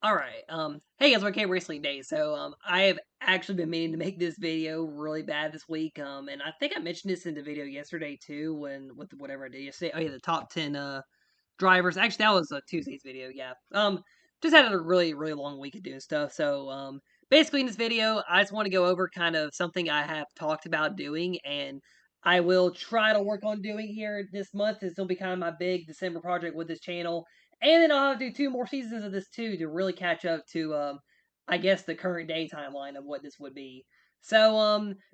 Alright, hey guys, okay, Wrestling Day. I have actually been meaning to make this video really bad this week, and I think I mentioned this in the video yesterday too, with whatever I did yesterday. Oh yeah, the top 10, drivers. Actually, that was a Tuesday's video, yeah. Just had a really long week of doing stuff, basically in this video, I just want to go over kind of something I have talked about doing, and I will try to work on doing here this month. This will be kind of my big December project with this channel. And then I'll have to do two more seasons of this too to really catch up to I guess the current day timeline of what this would be.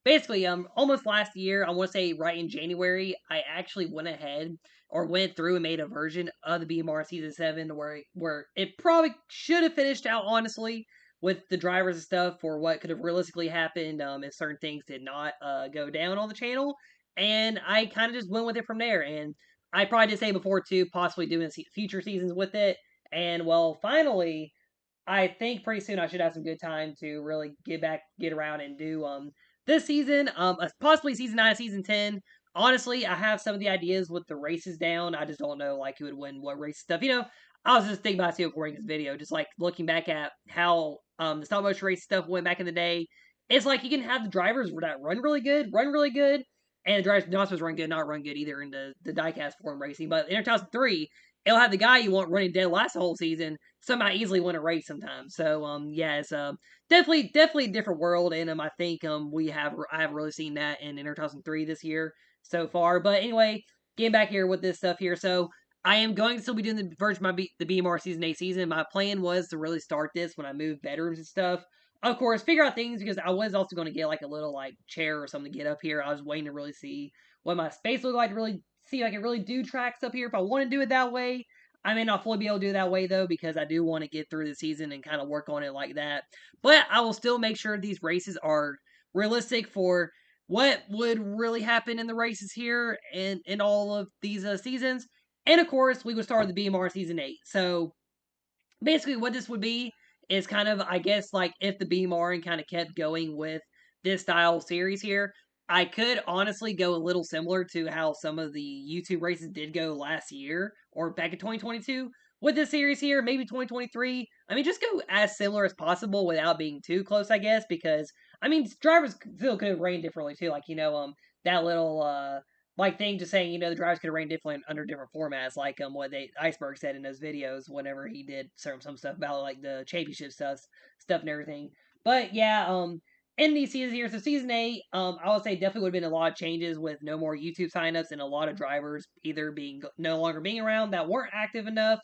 Basically almost last year, I want to say right in January, I actually went ahead or went through and made a version of the BMR season 7 where it probably should have finished out honestly with the drivers and stuff for what could have realistically happened if certain things did not go down on the channel. And I kind of just went with it from there. And I probably did say before too, possibly doing future seasons with it. And well, finally, I think pretty soon I should have some good time to really get around and do this season, possibly season 9, season 10. Honestly, I have some of the ideas with the races down. I just don't know like who would win what race stuff. I was just thinking about it too before making this video, just like looking back at how the stop motion race stuff went back in the day. It's like you can have the drivers that run really good, and the drivers not supposed to run good, not run good either in the diecast form racing. But in 2003, it'll have the guy you want running dead last the whole season somehow easily win a race sometimes. Yeah, it's definitely a different world, and I think I have really seen that in Inter 2003 this year so far. But anyway, getting back here with this stuff here, so I am going to still be doing the version of the BMR season 8 season. My plan was to really start this when I moved bedrooms and stuff. Of course, figure out things because I was also going to get like a little like chair or something to get up here. I was waiting to really see what my space looked like to really see if I could really do tracks up here if I want to do it that way. I may not fully be able to do it that way though because I do want to get through the season and kind of work on it like that. But I will still make sure these races are realistic for what would really happen in the races here and in all of these seasons. And of course, we would start with the BMR season 8. So basically, what this would be is kind of, I guess, like if the BMR kind of kept going with this style series here, I could honestly go a little similar to how some of the YouTube races did go last year or back in 2022 with this series here, maybe 2023. I mean, just go as similar as possible without being too close, I guess, because I mean, drivers still could have rained differently too. Like that little like thing to saying, the drivers could have ran differently under different formats, like what they Iceberg said in those videos whenever he did some stuff about like the championship stuff and everything. But yeah, in these seasons here, so season 8, I would say definitely would have been a lot of changes with no more YouTube signups and a lot of drivers either being no longer being around that weren't active enough,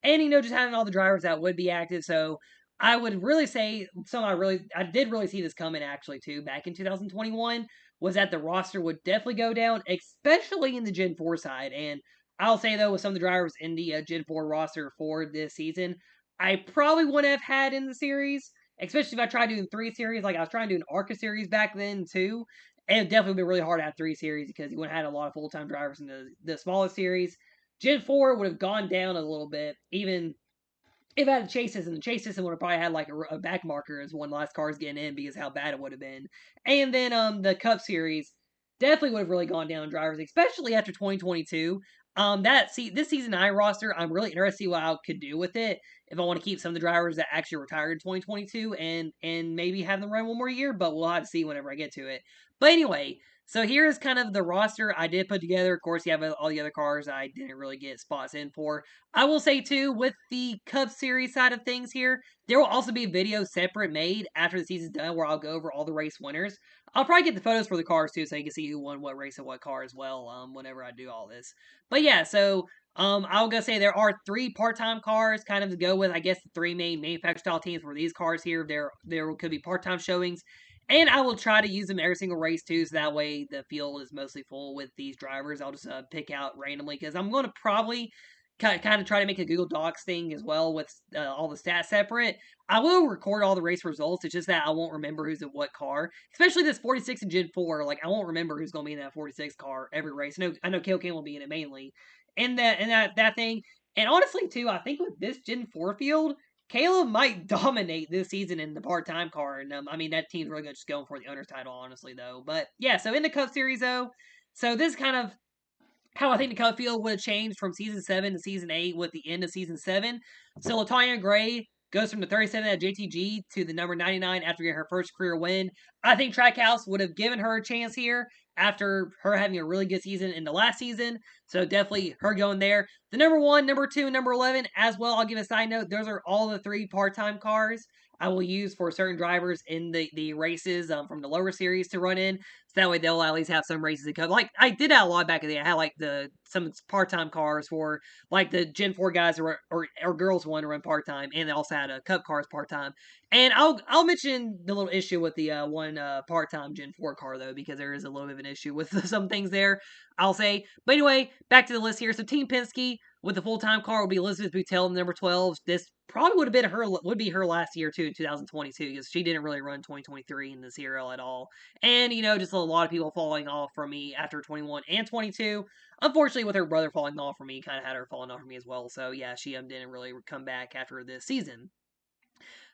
and just having all the drivers that would be active. So I would really say I did really see this coming actually too back in 2021 was that the roster would definitely go down, especially in the Gen 4 side. And I'll say, though, with some of the drivers in the Gen 4 roster for this season, I probably wouldn't have had in the series, especially if I tried doing 3 series, like I was trying to do an ARCA series back then, too. It would definitely be really hard to have 3 series because you wouldn't have had a lot of full-time drivers in the smallest series. Gen 4 would have gone down a little bit, even if I had a chase system, the chase system would have probably had like a back marker as one last car's getting in because how bad it would have been. And then the Cup Series definitely would have really gone down drivers, especially after 2022. This season 9 roster, I'm really interested to see what I could do with it if I want to keep some of the drivers that actually retired in 2022 and maybe have them run one more year, but we'll have to see whenever I get to it. But anyway, so here's kind of the roster I did put together. Of course, you have all the other cars I didn't really get spots in for. I will say too, with the Cup Series side of things here, there will also be a video separate made after the season's done where I'll go over all the race winners. I'll probably get the photos for the cars too, so you can see who won what race and what car as well. Whenever I do all this, but yeah, so I'll go say there are 3 part-time cars, kind of to go with, I guess, the 3 main manufacturer style teams for these cars here. There could be part-time showings. And I will try to use them every single race too, so that way the field is mostly full with these drivers. I'll just pick out randomly because I'm going to probably kind of try to make a Google Docs thing as well with all the stats separate. I will record all the race results. It's just that I won't remember who's in what car, especially this 46 and Gen 4. Like I won't remember who's going to be in that 46 car every race. I know Kale King will be in it mainly, and that thing. And honestly, too, I think with this Gen 4 field, Caleb might dominate this season in the part-time car. And I mean, that team's really just going for the owner's title, honestly, though. But yeah, so in the Cup Series, though, so this is kind of how I think the Cup field would have changed from season 7 to season 8 with the end of season 7. So Latonya Gray goes from the 37 at JTG to the number 99 after getting her first career win. I think Trackhouse would have given her a chance here after her having a really good season in the last season. So definitely her going there. The number 1, number 2, and number 11 as well. I'll give a side note. Those are all the 3 part-time cars I will use for certain drivers in the races from the lower series to run in. So that way they'll at least have some races to come. Like I did that a lot back in the day. I had like some part-time cars for like the Gen 4 guys or girls want to run part-time, and they also had a Cup cars part-time. And I'll mention the little issue with the one part-time Gen 4 car though, because there is a little bit of an issue with some things there, I'll say. But anyway, back to the list here. So Team Penske with the full-time car will be Elizabeth Buttel, number 12. This probably would be her last year too, 2022, because she didn't really run 2023 in the CRL at all. And just a lot of people falling off from me after 21 and 22. Unfortunately, with her brother falling off for me, kind of had her falling off for me as well. So yeah, she didn't really come back after this season.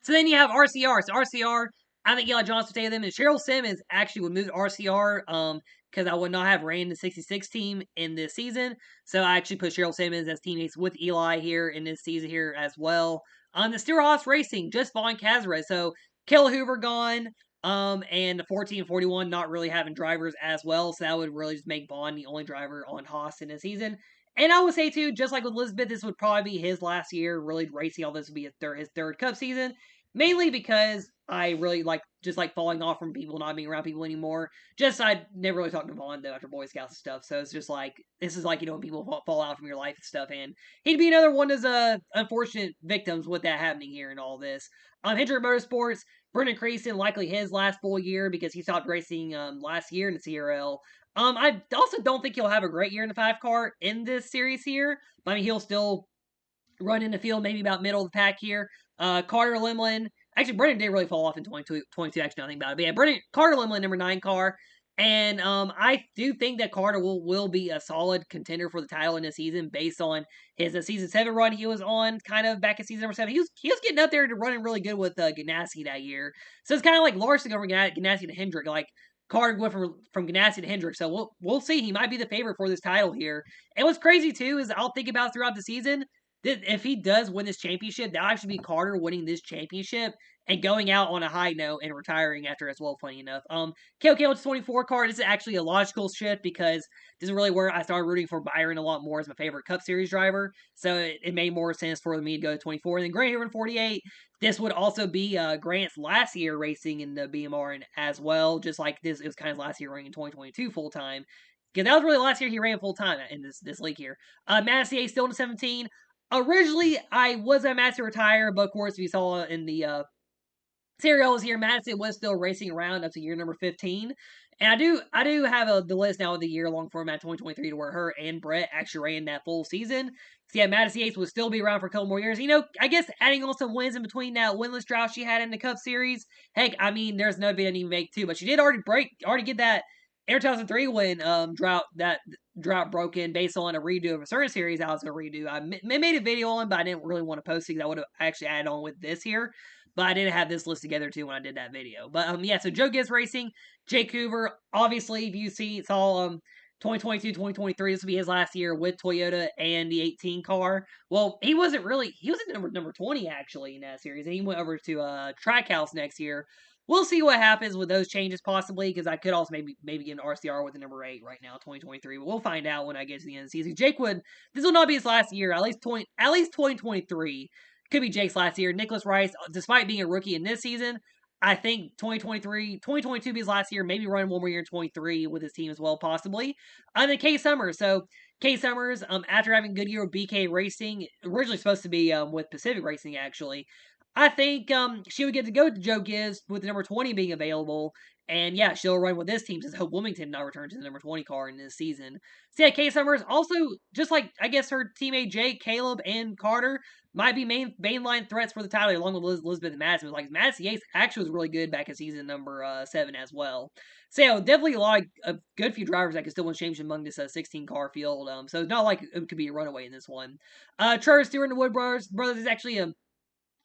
So then you have RCR. So RCR, I think Eli Johnson would take them, and Cheryl Simmons actually would move to RCR because I would not have ran the 66 team in this season. So I actually put Cheryl Simmons as teammates with Eli here in this season here as well. On the Steerhouse Racing, just Vaughn Cazares. So Kayla Hoover gone. And the 14 and 41 not really having drivers as well. So that would really just make Vaughn the only driver on Haas in the season. And I would say too, just like with Elizabeth, this would probably be his last year really racing. All this would be his third Cup season, mainly because I really just like falling off from people, not being around people anymore. Just I never really talked to Vaughn though after Boy Scouts and stuff. So it's just like this is like when people fall out from your life and stuff, and he'd be another one of those unfortunate victims with that happening here and all this. Hendrick Motorsports, Brendan Creason, likely his last full year because he stopped racing last year in the CRL. I also don't think he'll have a great year in the 5 car in this series here. But I mean, he'll still run in the field, maybe about middle of the pack here. Carter Limlin. Actually, Brendan did really fall off in 22 actually, nothing about it. But yeah, Carter Limlin, number 9 car. And I do think that Carter will be a solid contender for the title in this season based on his season 7 run he was on, kind of back in season number 7. He was getting up there to running really good with Ganassi that year. So it's kind of like Larson over Ganassi to Hendrick. Like Carter went from Ganassi to Hendrick. So we'll see. He might be the favorite for this title here. And what's crazy too is I'll think about throughout the season. If he does win this championship, that'll actually be Carter winning this championship and going out on a high note and retiring after as well, funny enough. KOK's 24 car, this is actually a logical shift because this is really where I started rooting for Byron a lot more as my favorite Cup Series driver. So it made more sense for me to go to 24. And then Grant here in 48, this would also be Grant's last year racing in the BMRN as well. Just like this, it was kind of last year running in 2022 full time. Because that was really the last year he ran full time in this league here. Massey still in 17. Originally, I was at Massey retire, but of course, we saw in the serials here, Madison was still racing around up to year number 15. And I do have the list now of the year-long format 2023 to where her and Brett actually ran that full season. So yeah, Madison Yates will still be around for a couple more years. I guess adding on some wins in between that winless drought she had in the Cup Series. Heck, I mean, there's no bit I didn't even make too, but she did already get that Air 2003 win drought broken based on a redo of a certain series I was going to redo. I made a video on, but I didn't really want to post it because I would have actually added on with this here. But I didn't have this list together too when I did that video. But yeah, so Joe Gibbs Racing, Jake Hoover, obviously, if you see, it's all 2022, 2023, this will be his last year with Toyota and the 18 car. Well, he was number 20 actually in that series, and he went over to Trackhouse next year. We'll see what happens with those changes possibly, because I could also maybe get an RCR with the number 8 right now, 2023. But we'll find out when I get to the end of the season. This will not be his last year, at least 2023. Could be Jake's last year. Nicholas Rice, despite being a rookie in this season, I think 2022 be his last year. Maybe run one more year in 23 with his team as well, possibly. And then Kay Summers. So Kay Summers, after having a good year with BK Racing, originally supposed to be with Pacific Racing actually. I think she would get to go to Joe Gibbs with the number 20 being available. And yeah, she'll run with this team since Hope Wilmington now returns to the number 20 car in this season. So yeah, Kay Summers also, just like I guess her teammate Jake, Caleb, and Carter, might be mainline threats for the title along with Elizabeth and Madison. Like Madison Yates actually was really good back in season number 7 as well. So yeah, definitely a lot of good few drivers that could still win championship among this 16 car field. So it's not like it could be a runaway in this one. Trevor Stewart and the Wood brothers is actually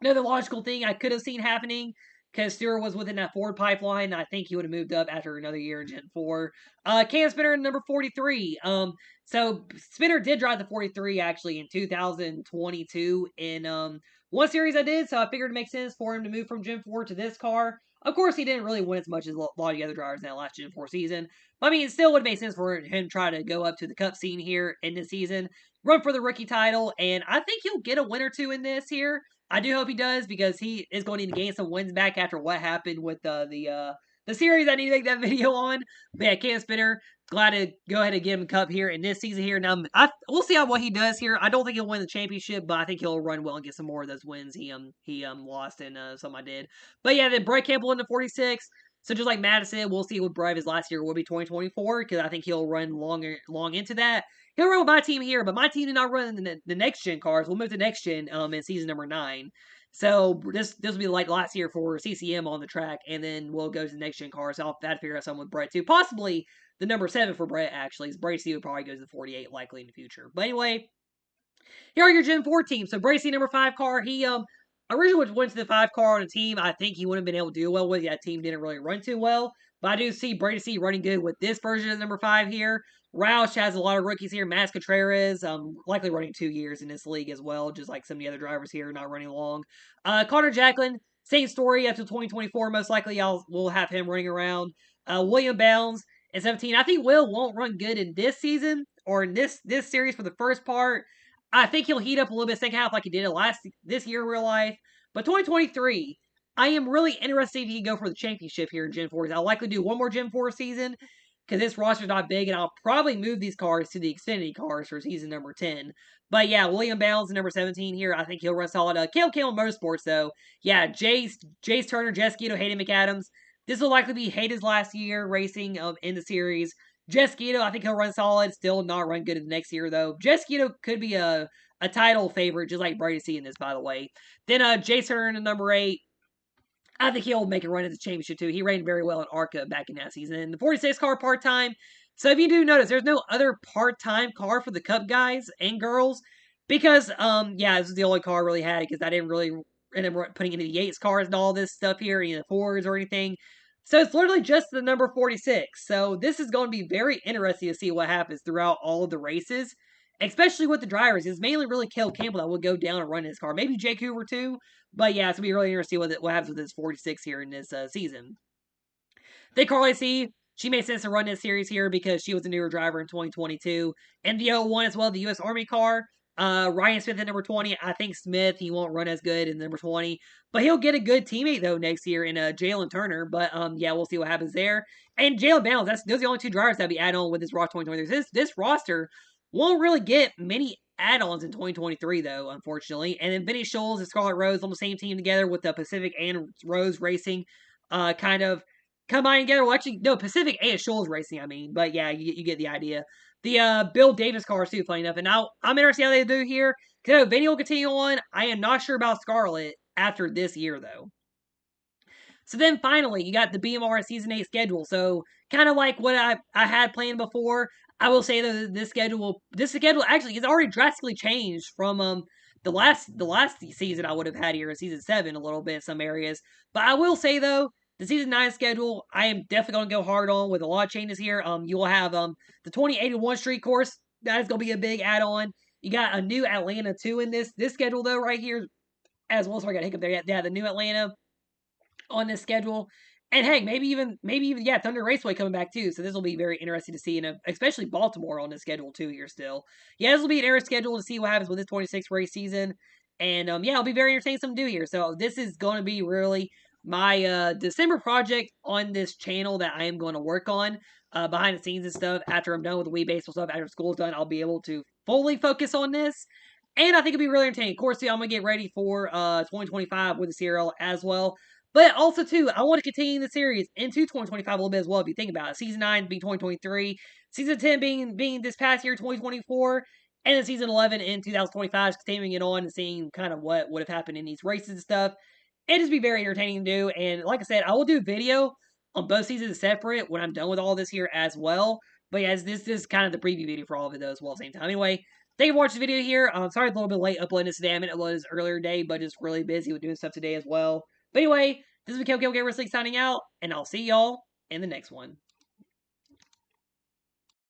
another logical thing I could have seen happening. because Stewart was within that Ford pipeline. I think he would have moved up after another year in Gen 4. Cam Spinner number 43. So Spinner did drive the 43 actually in 2022 in one series I did, so I figured it makes sense for him to move from Gen 4 to this car. Of course, he didn't really win as much as a lot of the other drivers in that last Gen 4 season. But I mean, it still would make sense for him to try to go up to the Cup scene here in this season, run for the rookie title, and I think he'll get a win or two in this here. I do hope he does because he is going to need to gain some wins back after what happened with the series I need to make that video on. But yeah, Cam Spinner, glad to go ahead and give him a cup here in this season here. Now we'll see what he does here. I don't think he'll win the championship, but I think he'll run well and get some more of those wins he lost in some I did. But yeah, then Brett Campbell into 46. So just like Madison, we'll see what Brett his last year will be 2024 because I think he'll run long into that. He'll run with my team here, but my team did not run the next gen cars. We'll move to next gen in season number 9. So this will be like last year for CCM on the track, and then we'll go to the next gen cars. So I'll have to figure out something with Brett too. Possibly the number 7 for Brett actually. Bracy would probably go to the 48 likely in the future. But anyway, here are your Gen 4 teams. So Bracy, number 5 car, he originally went to the 5 car on the team. I think he wouldn't have been able to do well with it. That team didn't really run too well. But I do see Bracy running good with this version of number 5 here. Roush has a lot of rookies here. Max Contreras, likely running 2 years in this league as well, just like some of the other drivers here, not running long. Connor Jacklin, same story up to 2024. Most likely we'll have him running around. William Bounds at 17. I think Will won't run good in this season or in this series for the first part. I think he'll heat up a little bit second half like he did this year in real life. But 2023, I am really interested if he can go for the championship here in Gen 4. I'll likely do one more Gen 4 season because this roster's not big, and I'll probably move these cars to the Xfinity cars for season number 10. But yeah, William Bounds, number 17 here. I think he'll run solid. Caleb Campbell Motorsports, though. Yeah, Jace Turner, Jess Guido, Hayden McAdams. This will likely be Hayden's last year racing in the series. Jess Guido, I think he'll run solid. Still not run good in the next year, though. Jess Guido could be a title favorite, just like Brady C in this, by the way. Then Jace Turner in number 8. I think he'll make a run at the championship too. He ran very well in ARCA back in that season. And the 46 car part time. So if you do notice, there's no other part time car for the Cup guys and girls because yeah, this is the only car I really had because I didn't really end up putting any of the Yates cars and all this stuff here, any of the Fords or anything. So it's literally just the number 46. So this is going to be very interesting to see what happens throughout all of the races, especially with the drivers. It's mainly really Caleb Campbell that will go down and run his car. Maybe Jake Hoover too. But yeah, it's going to be really interesting what happens with this 46 here in this season. Then Carly C, she made sense to run this series here because she was a newer driver in 2022. And the 01 as well, the U.S. Army car. Ryan Smith at number 20. I think Smith, he won't run as good in number 20. But he'll get a good teammate, though, next year in Jalen Turner. But yeah, we'll see what happens there. And Jalen Bounds, those are the only 2 drivers that be added on with this Raw 2023. This roster won't really get many add-ons in 2023, though, unfortunately. And then Vinny Scholes and Scarlett Rose on the same team together with the Pacific and Rose Racing kind of combining together. Well, actually, no, Pacific and Scholes Racing, I mean. But yeah, you get the idea. The Bill Davis cars, too, funny enough. And now I'm interested how they do here. Because Vinny will continue on. I am not sure about Scarlett after this year, though. So then finally, you got the BMR Season 8 schedule. So kind of like what I had planned before. I will say that this schedule actually is already drastically changed from the last season I would have had here in season 7 a little bit in some areas. But I will say though, the season 9 schedule I am definitely going to go hard on with a lot of changes here. You will have the 2081 Street course that is going to be a big add-on. You got a new Atlanta too in this schedule though right here as well. So I got a hiccup there. Yeah, the new Atlanta on this schedule. And hey, maybe even yeah, Thunder Raceway coming back too. So this will be very interesting to see, and especially Baltimore on the schedule too here still. Yeah, this will be an interesting schedule to see what happens with this 26 race season. And yeah, it'll be very interesting something to do here. So this is going to be really my December project on this channel that I am going to work on behind the scenes and stuff. After I'm done with the Wii Baseball stuff, after school's done, I'll be able to fully focus on this. And I think it'll be really entertaining. Of course, too, I'm going to get ready for 2025 with the serial as well. But also, too, I want to continue the series into 2025 a little bit as well, if you think about it. Season 9 being 2023, Season 10 being this past year, 2024, and then Season 11 in 2025, continuing it on and seeing kind of what would have happened in these races and stuff. It'd just be very entertaining to do. And like I said, I will do video on both seasons separate when I'm done with all this here as well. But yeah, this is kind of the preview video for all of it, though, as well at the same time. Anyway, thank you for watching the video here. Sorry, it's a little bit late uploading this today. I meant to upload this earlier today, but just really busy with doing stuff today as well. But anyway, This is KOK Wrestling signing out, and I'll see y'all in the next one.